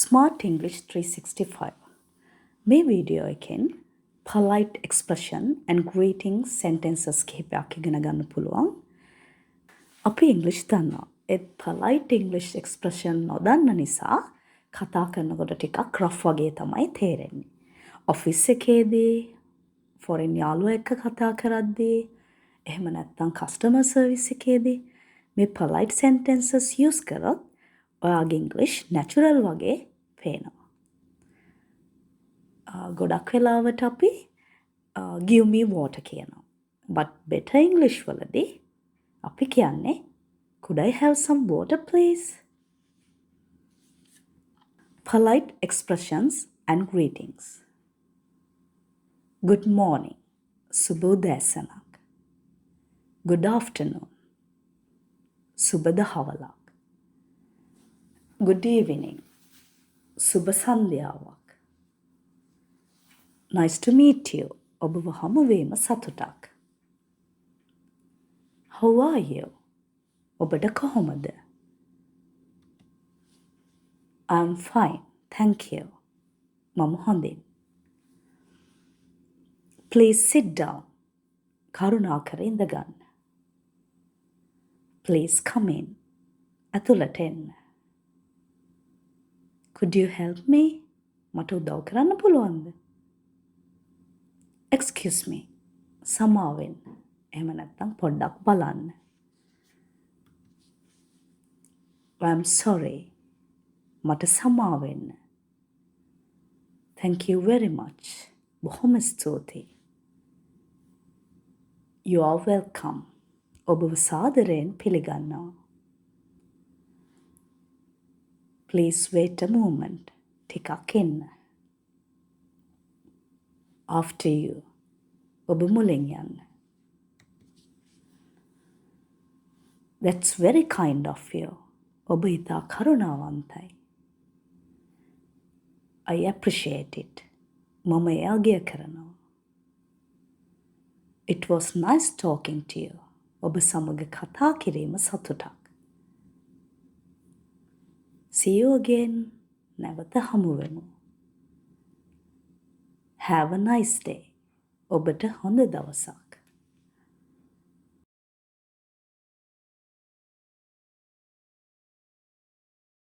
Smart English 365 මේ video එකෙන් polite expression and greeting sentences කිහිපයක් ඉගෙන ගන්න පුළුවන්. අපි English දන්නවා. ඒත් polite English expression නොදන්න නිසා කතා කරනකොට ටිකක් rough වගේ තමයි තේරෙන්නේ. ඔෆිස් එකේදී foreign යාළුවා එක්ක කතා කරද්දී එහෙම නැත්නම් customer service එකේදී මේ polite sentences use කරොත් ඔයාගේ English natural වගේ පේනවා. ගොඩක් වෙලාවට අපි give me water කියනවා. But better English වලදී අපි කියන්නේ could I have some water please? Polite expressions and greetings. Good morning. සුබ උදෑසනක්. Good afternoon. සුබ දහවලක්. Good evening. සුබ සන්ධ්‍යාවක්. Nice to meet you. ඔබව හමුවීම සතුටක්. How are you? ඔබට කොහොමද? I'm fine. Thank you. මම හොඳින්. Please sit down. කරුණාකර ඉඳගන්න. Please come in. ඇතුළට එන්න. Could you help me? මට උදව් කරන්න පුළුවන්ද? Excuse me. සමාවෙන්න. එහෙම නැත්නම් පොඩ්ඩක් බලන්න. I'm sorry. මට සමාවෙන්න. Thank you very much. බොහොම ස්තුතියි. You are welcome. ඔබව සාදරයෙන් පිළිගන්නවා. Please wait a moment. ටිකක් ඉන්න. After you. ඔබ මුලින් යන්න. That's very kind of you. ඔබ ඉතා කරුණාවන්තයි. I appreciate it. මම එය අගය කරනවා. It was nice talking to you. ඔබ සමග කතා කිරීම සතුටක්. See you again. නැවත හමුවෙමු. Have a nice day. ඔබට හොඳ දවසක්.